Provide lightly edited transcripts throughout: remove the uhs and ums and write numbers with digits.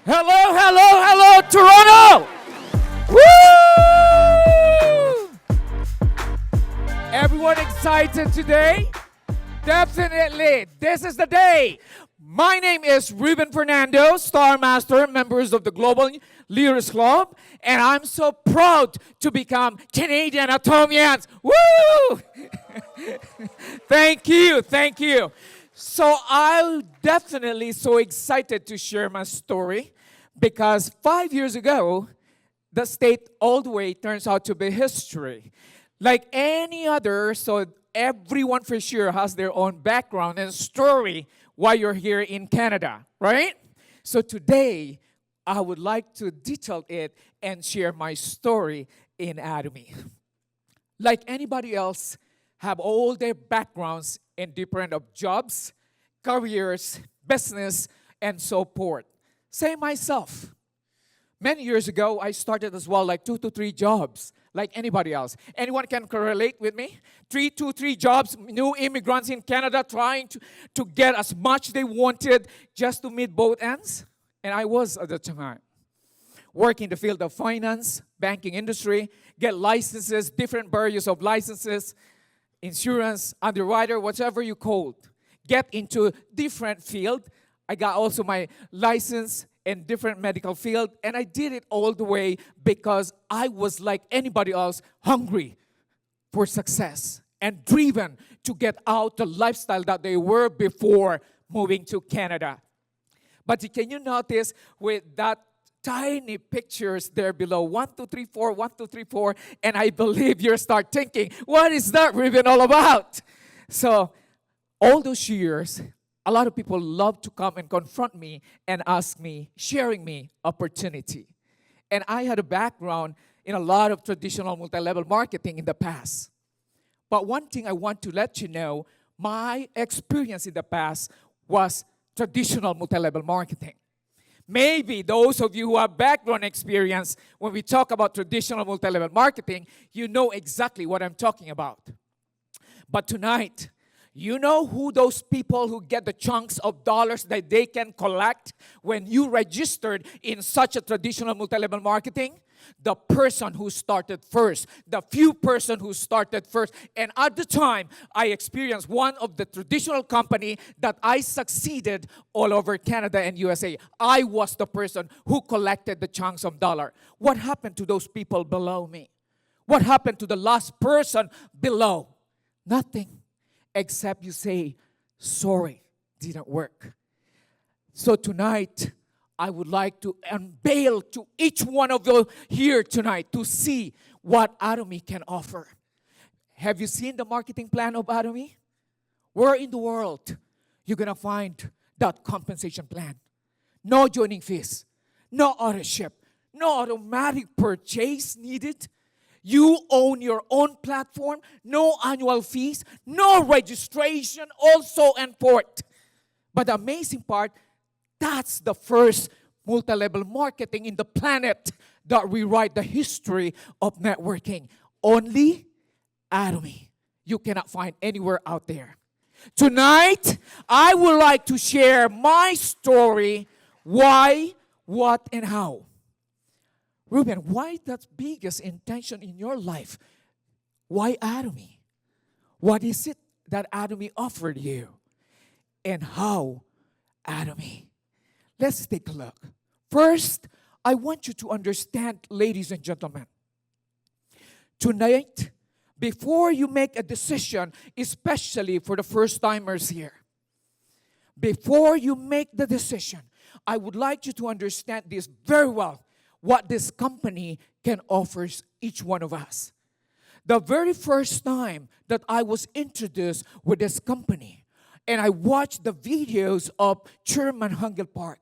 Hello, hello, hello, Toronto! Woo! Everyone excited today? Definitely, this is the day. My name is Ruben Fernando, Star Master, members of the Global Leaders Club, and I'm so proud to become Canadian Atomians. Woo! Thank you, thank you. So I'm definitely so excited to share my story because 5 years ago, the state all the way turns out to be history. Like any other, so everyone for sure has their own background and story why you're here in Canada, right? So today, I would like to detail it and share my story in Adomi. Like anybody else, have all their backgrounds in different of jobs, careers, business, and so forth. Say myself. Many years ago, I started as well like 2 to 3 jobs, like anybody else. Anyone can correlate with me? 3 jobs, new immigrants in Canada trying to get as much they wanted just to meet both ends. And I was at the time. Work in the field of finance, banking industry, get licenses, different barriers of licenses, insurance, underwriter, whatever you call it. Get into different field. I got also my license in different medical field, and I did it all the way because I was like anybody else, hungry for success and driven to get out the lifestyle that they were before moving to Canada. But can you notice with that tiny pictures there below, 1, 2, 3, 4, 1, 2, 3, 4, and I believe you start thinking, what is that ribbon all about? So all those years, a lot of people love to come and confront me and ask me, sharing me opportunity. And I had a background in a lot of traditional multi-level marketing in the past. But one thing I want to let you know, my experience in the past was traditional multi-level marketing. Maybe those of you who have background experience, when we talk about traditional multi-level marketing, you know exactly what I'm talking about. But tonight, you know who those people who get the chunks of dollars that they can collect when you registered in such a traditional multi-level marketing? The person who started first, the few person who started first. And at the time, I experienced one of the traditional company that I succeeded all over Canada and USA. I was the person who collected the chunks of dollar. What happened to those people below me? What happened to the last person below? Nothing. Except you say, sorry, didn't work. So tonight, I would like to unveil to each one of you here tonight to see what Adomi can offer. Have you seen the marketing plan of Adomi? Where in the world you're going to find that compensation plan? No joining fees, no auto-ship, no automatic purchase needed. You own your own platform, no annual fees, no registration, also and forth. But the amazing part, that's the first multi-level marketing in the planet that rewrite the history of networking. Only Adomi. You cannot find anywhere out there. Tonight, I would like to share my story, why, what, and how. Ruben, why that biggest intention in your life? Why Adomi? What is it that Adomi offered you? And how Adomi? Let's take a look. First, I want you to understand, ladies and gentlemen, tonight, before you make a decision, especially for the first-timers here, before you make the decision, I would like you to understand this very well, what this company can offer each one of us. The very first time that I was introduced with this company, and I watched the videos of Chairman Hungel Park,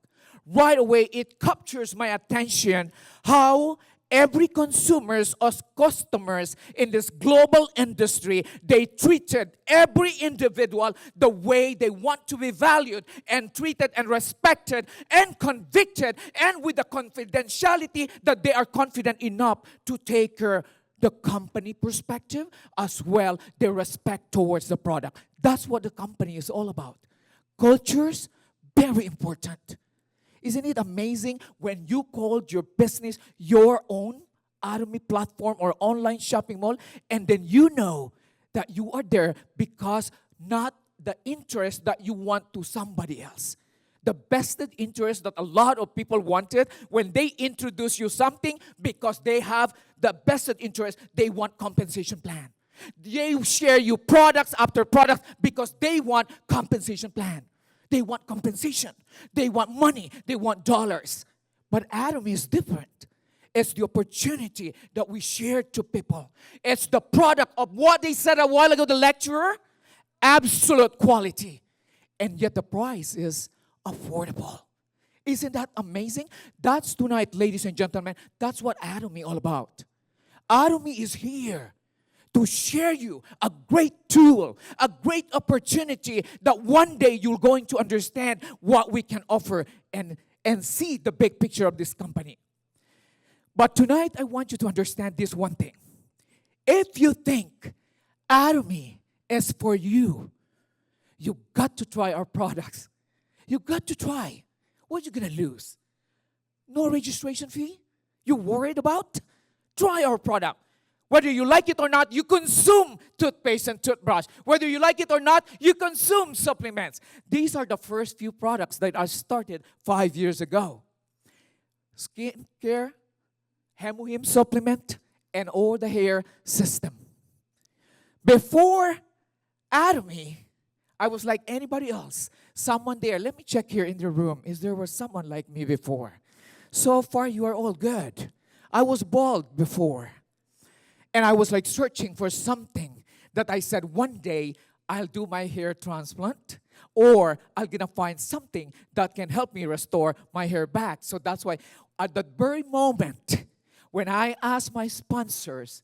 right away it captures my attention how every consumers or customers in this global industry, they treated every individual the way they want to be valued and treated and respected and convicted, and with the confidentiality that they are confident enough to take care the company perspective as well their respect towards the product. That's what the company is all about. Cultures, very important. Isn't it amazing when you called your business your own Atomy platform or online shopping mall, and then you know that you are there because not the interest that you want to somebody else. The vested interest that a lot of people wanted when they introduce you something because they have the vested interest, they want compensation plan. They share you products after product because they want compensation plan. They want compensation. They want money. They want dollars. But Atomy is different. It's the opportunity that we share to people. It's the product of what they said a while ago, the lecturer, absolute quality. And yet the price is affordable. Isn't that amazing? That's tonight, ladies and gentlemen. That's what Atomy all about. Atomy is here to share you a great tool, a great opportunity that one day you're going to understand what we can offer and see the big picture of this company. But tonight, I want you to understand this one thing. If you think Atomy is for you, you got to try our products. You got to try. What are you going to lose? No registration fee? You worried about? Try our product. Whether you like it or not, you consume toothpaste and toothbrush. Whether you like it or not, you consume supplements. These are the first few products that I started 5 years ago. Skincare, Hemohim supplement, and all the hair system. Before Atomy, I was like anybody else. Someone there, let me check here in the room. Is there was someone like me before? So far, you are all good. I was bald before. And I was like searching for something that I said one day I'll do my hair transplant or I'm going to find something that can help me restore my hair back. So that's why at that very moment when I asked my sponsors,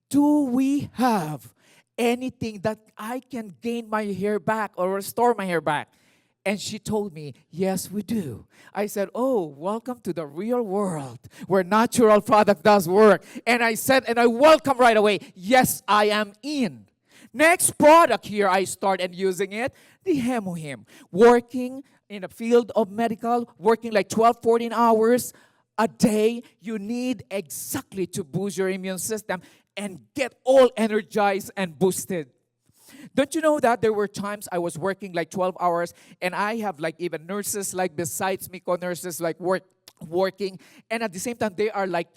do we have anything that I can gain my hair back or restore my hair back? And she told me, yes, we do. I said, oh, welcome to the real world where natural product does work. And I said, and I welcome right away, yes, I am in. Next product here, I started using it, the Hemohim. Working in the field of medical, working like 12, 14 hours a day, you need exactly to boost your immune system and get all energized and boosted. Don't you know that there were times I was working like 12 hours and I have like even nurses like besides me, co-nurses like working. And at the same time, they are like,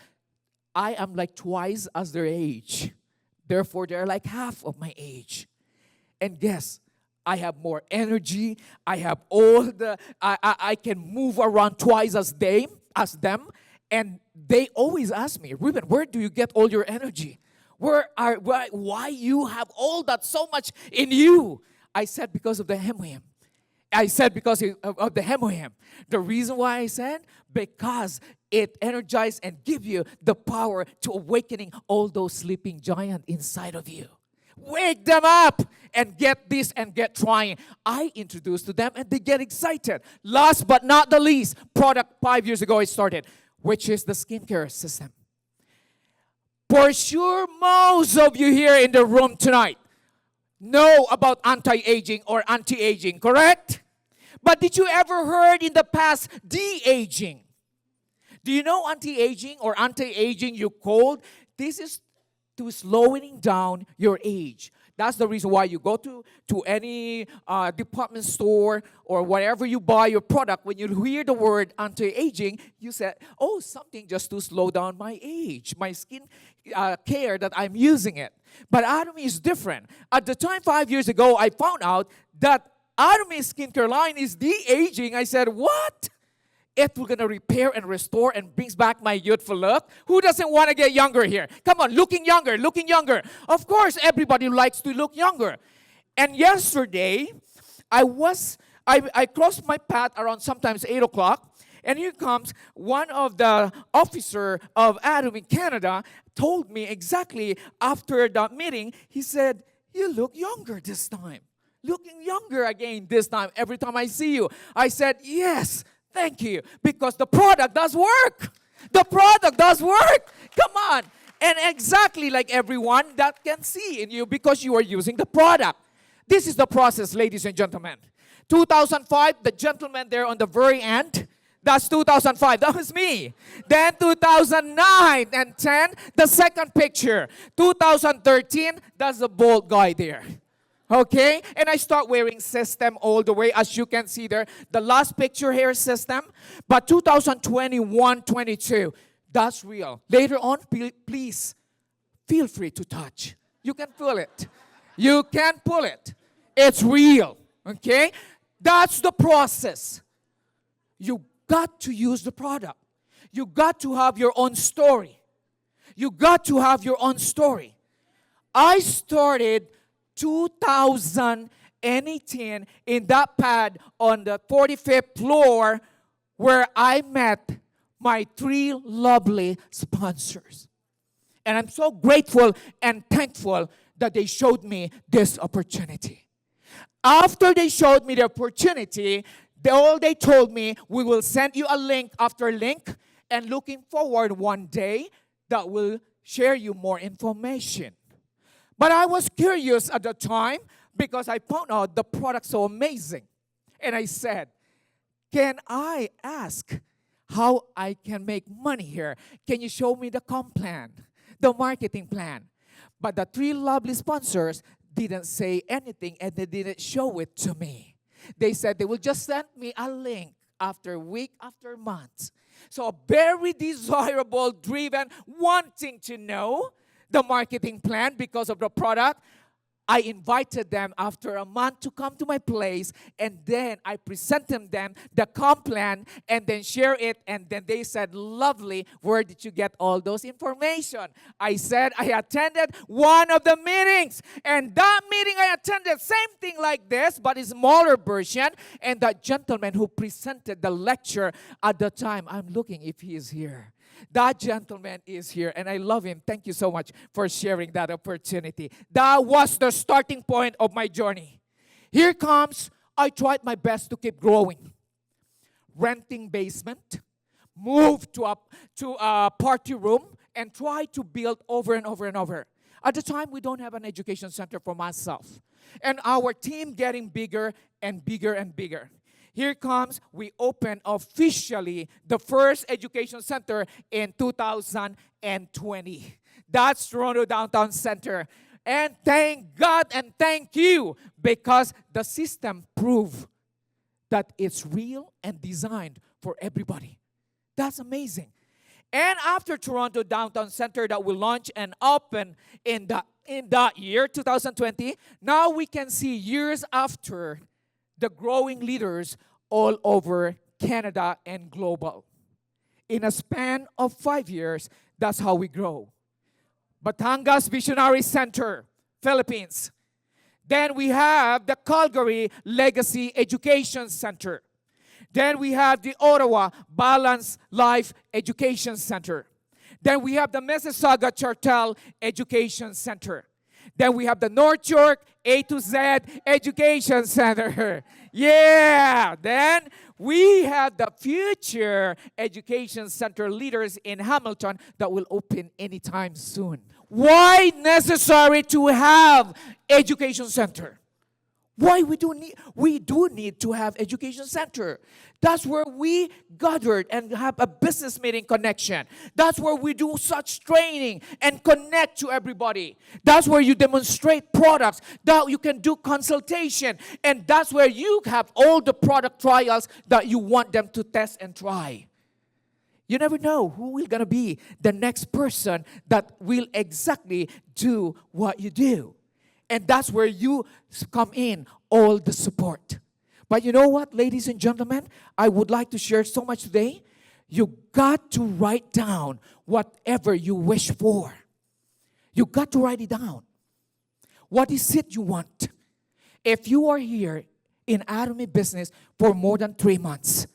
I am like twice as their age. Therefore, they're like half of my age. And guess, I have more energy. I have all the, I can move around twice as them. And they always ask me, Ruben, where do you get all your energy? Why you have all that so much in you? I said because of the Hemohim. I said because of the Hemohim. The reason why I said, because it energizes and gives you the power to awakening all those sleeping giants inside of you. Wake them up and get this and get trying. I introduced to them and they get excited. Last but not the least, product 5 years ago I started, which is the skincare system. For sure, most of you here in the room tonight know about anti-aging or anti-aging, correct? But did you ever heard in the past de-aging? Do you know anti-aging or anti-aging you called? This is to slowing down your age. That's the reason why you go to any department store or wherever you buy your product. When you hear the word anti-aging, you say, oh, something just to slow down my age, my skin care that I'm using it. But Atomy is different. At the time, 5 years ago, I found out that Atomy's skincare line is de-aging. I said, what? It will gonna repair and restore and brings back my youthful look. Who doesn't want to get younger here? Come on, looking younger, looking younger. Of course, everybody likes to look younger. And yesterday, I crossed my path around sometimes 8 o'clock, and here comes one of the officer of Adomi in Canada told me exactly after the meeting, he said, you look younger this time. Looking younger again this time, every time I see you. I said, yes. Thank you. Because the product does work. The product does work. Come on. And exactly like everyone that can see in you because you are using the product. This is the process, ladies and gentlemen. 2005, the gentleman there on the very end, That's 2005. That was me. Then 2009 and 10, the second picture. 2013, that's the bald guy there. Okay? And I start wearing system all the way, as you can see there. The last picture here is system. But 2021, 22, that's real. Later on, please feel free to touch. You can feel it. You can pull it. It's real. Okay? That's the process. You got to use the product. You got to have your own story. You got to have your own story. I started 2018 in that pad on the 45th floor where I met my 3 lovely sponsors. And I'm so grateful and thankful that they showed me this opportunity. After they showed me the opportunity, all they told me, we will send you a link after link, and looking forward one day that will share you more information. But I was curious at the time because I found out the product so amazing. And I said, can I ask how I can make money here? Can you show me the comp plan, the marketing plan? But the 3 lovely sponsors didn't say anything, and they didn't show it to me. They said they will just send me a link after week, after months. So very desirable, driven, wanting to know the marketing plan because of the product. I invited them after a month to come to my place, and then I presented them the comp plan and then share it, and then they said, lovely, where did you get all those information? I said, I attended one of the meetings, and that meeting I attended, same thing like this, but a smaller version, and that gentleman who presented the lecture at the time, I'm looking if he is here. That gentleman is here, and I love him. Thank you so much for sharing that opportunity. That was the starting point of my journey. Here comes, I tried my best to keep growing. Renting basement, moved to a party room, and tried to build over and over and over. At the time, we don't have an education center for myself. And our team getting bigger and bigger and bigger. Here comes, we opened officially the first education center in 2020. That's Toronto Downtown Center. And thank God and thank you, because the system proved that it's real and designed for everybody. That's amazing. And after Toronto Downtown Center that will launch and open in that year, 2020, now we can see years after the growing leaders all over Canada and global. In a span of 5 years, that's how we grow. Batangas Visionary Center, Philippines. Then we have the Calgary Legacy Education Center. Then we have the Ottawa Balanced Life Education Center. Then we have the Mississauga Chartel Education Center. Then we have the North York A to Z Education Center. Yeah! Then we have the Future Education Center leaders in Hamilton that will open anytime soon. Why necessary to have education center? Why we do need to have education center. That's where we gathered and have a business meeting connection. That's where we do such training and connect to everybody. That's where you demonstrate products, that you can do consultation, and that's where you have all the product trials that you want them to test and try. You never know who will gonna be the next person that will exactly do what you do. And that's where you come in, all the support. But you know what, ladies and gentlemen? I would like to share so much today. You got to write down whatever you wish for. You got to write it down. What is it you want? If you are here in Atomy business for more than 3 months,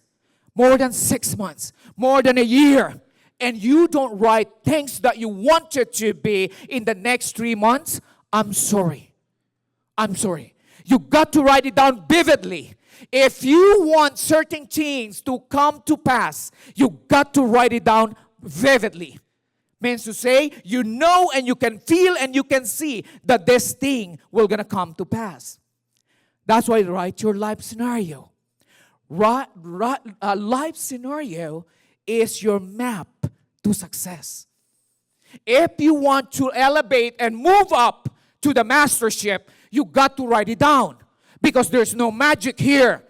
more than 6 months, more than a year, and you don't write things that you wanted to be in the next 3 months, I'm sorry. I'm sorry. You got to write it down vividly. If you want certain things to come to pass, you got to write it down vividly. Means to say, you know and you can feel and you can see that this thing will gonna come to pass. That's why write your life scenario. Life scenario is your map to success. If you want to elevate and move up to the mastership, you got to write it down. Because there's no magic here.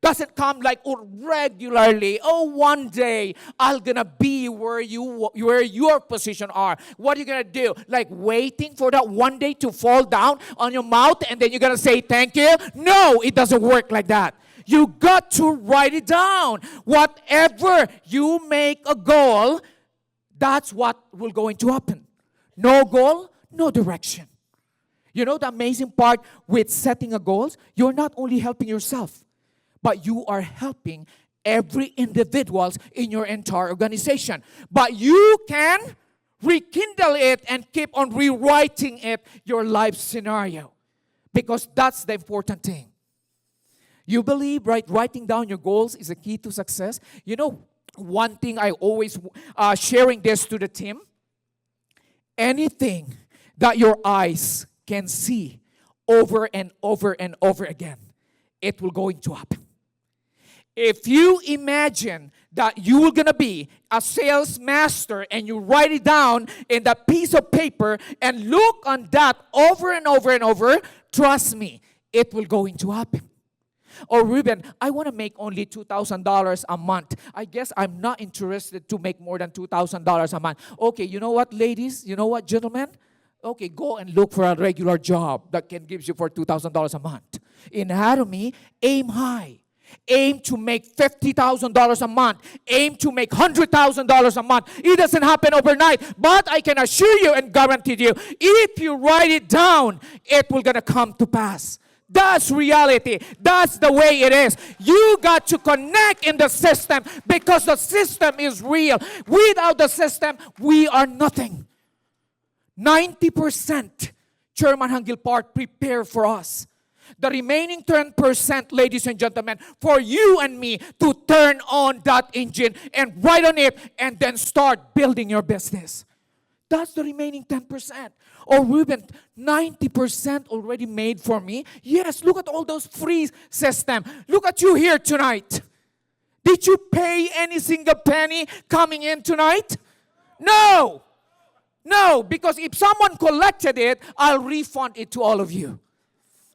Doesn't come like regularly. Oh, one day I'm gonna be where your position are. What are you gonna do? Like waiting for that one day to fall down on your mouth and then you're gonna say thank you? No, it doesn't work like that. You got to write it down. Whatever you make a goal, that's what will going to happen. No goal, no direction. You know the amazing part with setting a goals? You're not only helping yourself, but you are helping every individuals in your entire organization. But you can rekindle it and keep on rewriting it, your life scenario. Because that's the important thing. You believe, right, writing down your goals is a key to success? You know, one thing I always sharing this to the team, anything that your eyes can see over and over and over again, it will going to happen. If you imagine that you are going to be a sales master and you write it down in that piece of paper and look on that over and over and over, trust me, it will going to happen. Or Ruben, I want to make only $2,000 a month. I guess I'm not interested to make more than $2,000 a month. Okay, you know what, ladies? You know what, gentlemen? Okay, go and look for a regular job that can give you for $2,000 a month. In Atomy, aim high. Aim to make $50,000 a month. Aim to make $100,000 a month. It doesn't happen overnight. But I can assure you and guarantee you, if you write it down, it will gonna come to pass. That's reality. That's the way it is. You got to connect in the system because the system is real. Without the system, we are nothing. 90% Chairman Hangil Park prepare for us. The remaining 10%, ladies and gentlemen, for you and me to turn on that engine and write on it and then start building your business. That's the remaining 10%. Oh, Ruben, 90% already made for me. Yes, look at all those free system. Look at you here tonight. Did you pay any single penny coming in tonight? No. No, because if someone collected it, I'll refund it to all of you.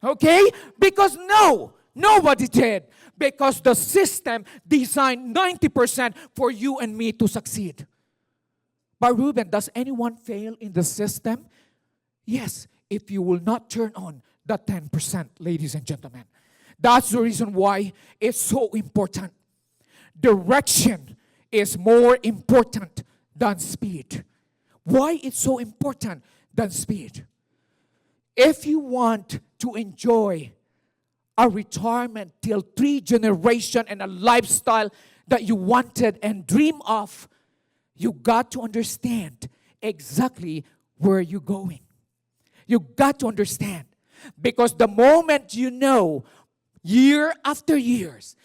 Okay? Because no, nobody did. Because the system designed 90% for you and me to succeed. But Ruben, does anyone fail in the system? Yes, if you will not turn on the 10%, ladies and gentlemen. That's the reason why it's so important. Direction is more important than speed. Why it's so important than speed? If you want to enjoy a retirement till 3 generations and a lifestyle that you wanted and dream of, you got to understand exactly where you're going. You got to understand. Because the moment you know, year after years,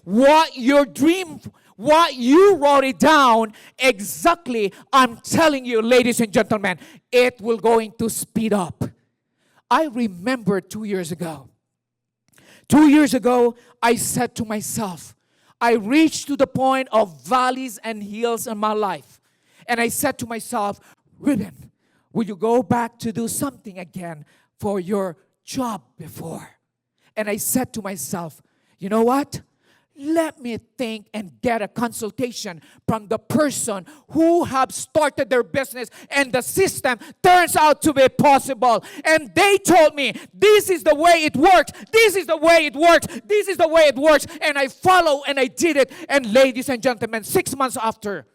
what your dream, what you wrote it down, exactly, I'm telling you, ladies and gentlemen, it will going to speed up. I remember 2 years ago. 2 years ago, I said to myself, I reached to the point of valleys and hills in my life. And I said to myself, Ruben, will you go back to do something again for your job before? And I said to myself, you know what? Let me think and get a consultation from the person who have started their business and the system turns out to be possible. And they told me, this is the way it works. This is the way it works. This is the way it works. And I follow and I did it. And ladies and gentlemen, 6 months after,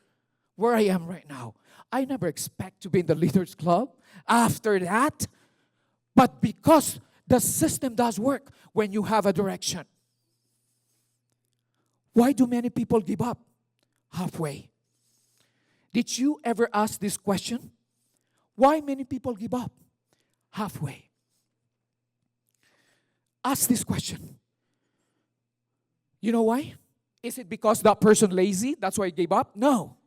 where I am right now, I never expect to be in the Leaders Club after that. But because the system does work when you have a direction. Why do many people give up halfway? Did you ever ask this question? Why many people give up halfway? Ask this question. You know why? Is it because that person lazy? That's why he gave up? No.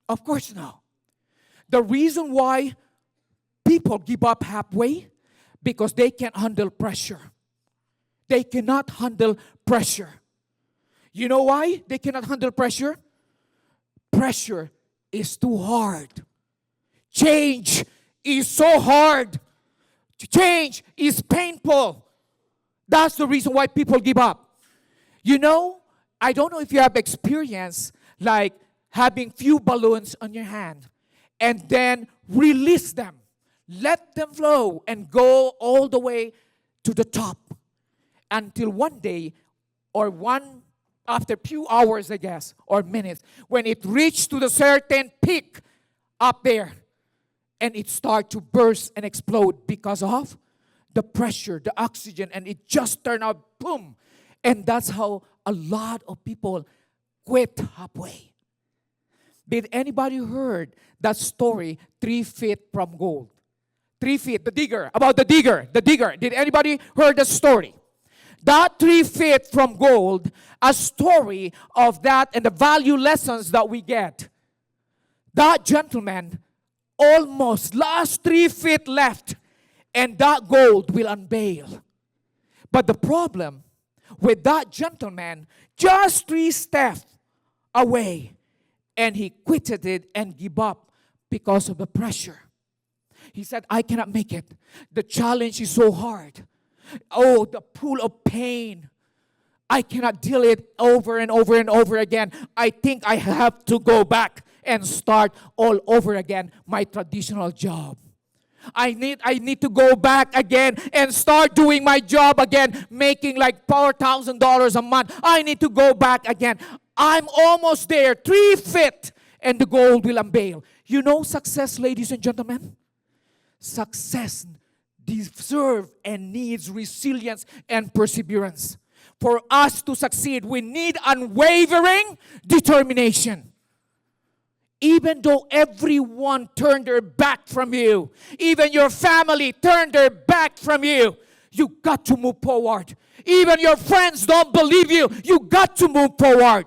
Of course no. The reason why people give up halfway, because they can't handle pressure. They cannot handle pressure. You know why they cannot handle pressure? Pressure is too hard. Change is so hard. Change is painful. That's the reason why people give up. You know, I don't know if you have experience like having few balloons on your hand and then release them. Let them flow and go all the way to the top until one day or after few hours, I guess, or minutes, when it reached to the certain peak up there and it started to burst and explode because of the pressure, the oxygen, and it just turned out, boom. And that's how a lot of people quit halfway. Did anybody heard that story, 3 feet from gold? 3 feet, the digger, about the digger. Did anybody heard the story? That 3 feet from gold, a story of that and the value lessons that we get. That gentleman, almost last 3 feet left, and that gold will unveil. But the problem with that gentleman, just 3 steps away, and he quitted it and gave up because of the pressure. He said, I cannot make it. The challenge is so hard. Oh, the pool of pain. I cannot deal it over and over and over again. I think I have to go back and start all over again my traditional job. I need to go back again and start doing my job again, making like $4,000 a month. I need to go back again. I'm almost there, 3 feet, and the gold will unveil. You know success, ladies and gentlemen? Success deserves and needs resilience and perseverance. For us to succeed, we need unwavering determination. Even though everyone turned their back from you, even your family turned their back from you, you got to move forward. Even your friends don't believe you, you got to move forward.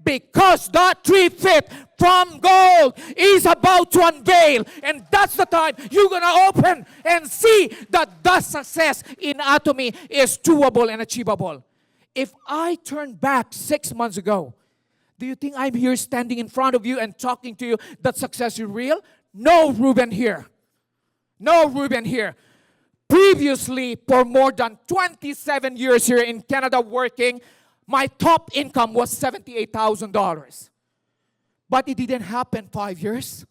Because that 3 feet from gold is about to unveil. And that's the time you're going to open and see that the success in Atomy is doable and achievable. If I turn back 6 months ago, do you think I'm here standing in front of you and talking to you that success is real? No Ruben here. No Ruben here. Previously, for more than 27 years here in Canada working, my top income was $78,000. But it didn't happen 5 years.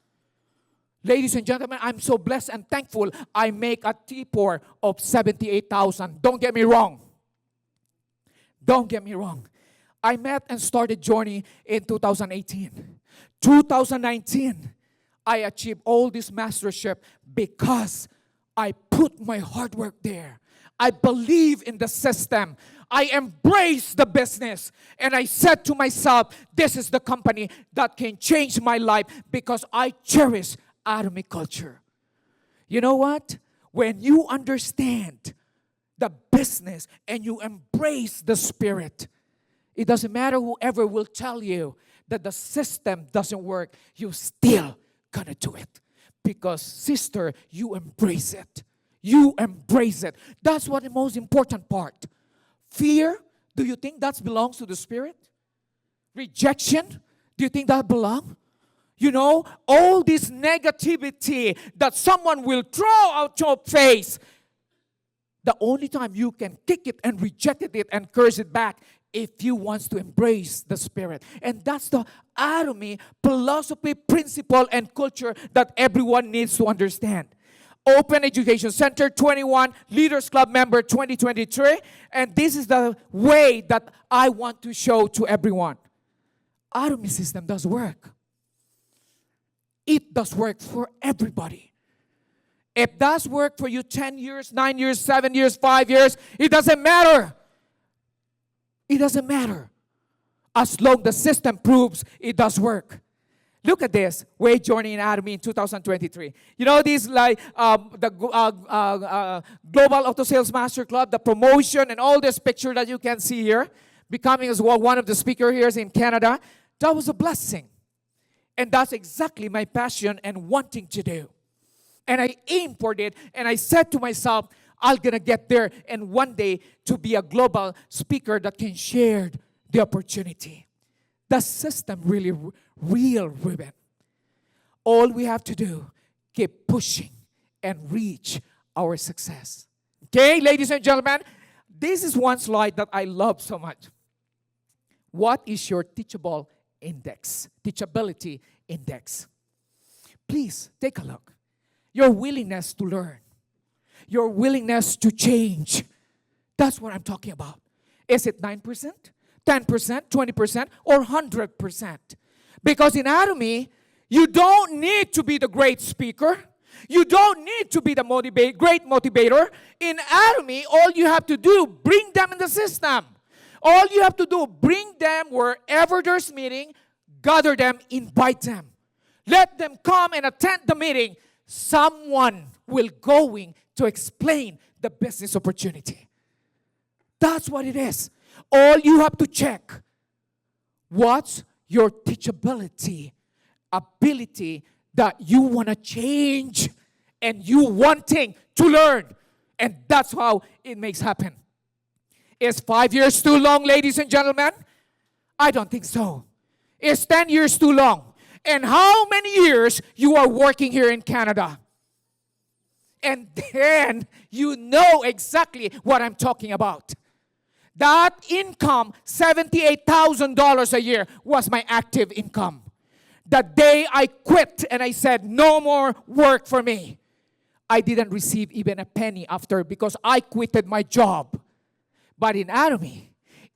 Ladies and gentlemen, I'm so blessed and thankful I make a T4 of $78,000. Don't get me wrong. Don't get me wrong. I met and started journey in 2018. 2019, I achieved all this mastership because I put my hard work there. I believe in the system. I embrace the business. And I said to myself, this is the company that can change my life because I cherish Adomi culture. You know what? When you understand the business and you embrace the spirit, it doesn't matter whoever will tell you that the system doesn't work, you still gonna do it. Because sister, you embrace it. You embrace it. That's what the most important part. Fear, do you think that belongs to the spirit? Rejection, do you think that belongs? You know, all this negativity that someone will throw out your face, the only time you can kick it and reject it and curse it back if you want to embrace the spirit. And that's the Adomi philosophy, principle, and culture that everyone needs to understand. Open Education Center 21, Leaders Club member 2023. And this is the way that I want to show to everyone. Adomi system does work. It does work for everybody. It does work for you 10 years, 9 years, 7 years, 5 years. It doesn't matter. It doesn't matter. As long the system proves it does work. Look at this. We're joining Adomi in 2023. You know, this like the Global Auto Sales Master Club, the promotion and all this picture that you can see here, becoming as well one of the speakers here in Canada. That was a blessing. And that's exactly my passion and wanting to do. And I aimed for it. And I said to myself, I'm going to get there and one day to be a global speaker that can share the opportunity. The system really real, Ruben. All we have to do, keep pushing and reach our success. Okay, ladies and gentlemen, this is one slide that I love so much. What is your teachable index? Teachability index. Please take a look. Your willingness to learn. Your willingness to change. That's what I'm talking about. Is it 9%, 10%, 20%, or 100%? Because in Atomy, you don't need to be the great speaker. You don't need to be the great motivator. In Atomy, all you have to do, bring them in the system. All you have to do, bring them wherever there's meeting, gather them, invite them. Let them come and attend the meeting. Someone will going to explain the business opportunity. That's what it is. All you have to check, what's your teachability, ability that you want to change and you wanting to learn. And that's how it makes happen. Is 5 years too long, ladies and gentlemen? I don't think so. Is 10 years too long? And how many years you are working here in Canada? And then you know exactly what I'm talking about. That income, $78,000 a year, was my active income. The day I quit and I said, no more work for me, I didn't receive even a penny after because I quitted my job. But in Adomi,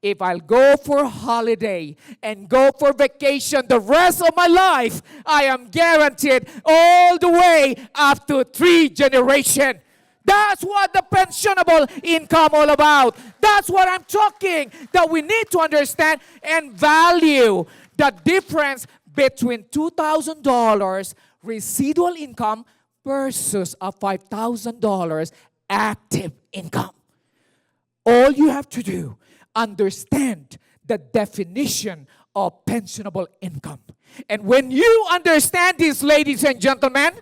if I'll go for holiday and go for vacation the rest of my life, I am guaranteed all the way up to 3 generations. That's what the pensionable income all about. That's what I'm talking, that we need to understand and value the difference between $2,000 residual income versus a $5,000 active income. All you have to do, understand the definition of pensionable income. And when you understand this, ladies and gentlemen,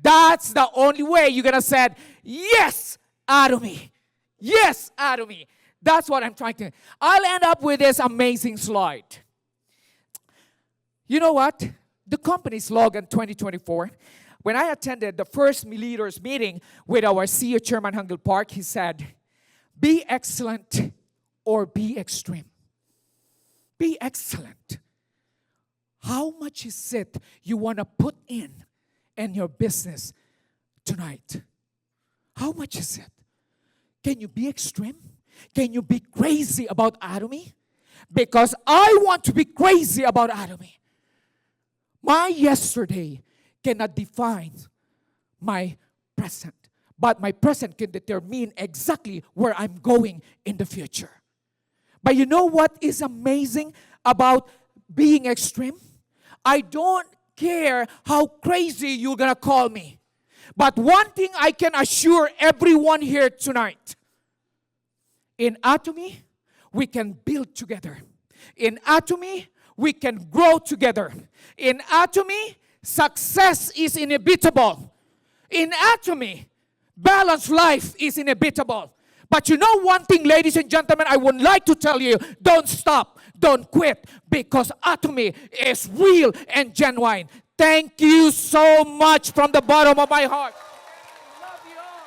that's the only way you're going to say, yes, Adomi. Yes, Adomi. That's what I'm trying to. I'll end up with this amazing slide. You know what? The company slogan 2024, when I attended the first leaders meeting with our CEO, Chairman Hangul Park, he said, be excellent or be extreme. Be excellent. How much is it you want to put in your business tonight? How much is it? Can you be extreme? Can you be crazy about Adomi? Because I want to be crazy about Adomi. My yesterday cannot define my present, but my present can determine exactly where I'm going in the future. But you know what is amazing about being extreme? I don't care how crazy you're going to call me. But one thing I can assure everyone here tonight, in Atomy, we can build together. In Atomy, we can grow together. In Atomy, success is inevitable. In Atomy, balanced life is inevitable. But you know one thing, ladies and gentlemen, I would like to tell you, don't stop, don't quit, because Atomy is real and genuine. Thank you so much from the bottom of my heart. I love you all.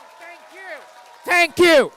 Thank you. Thank you.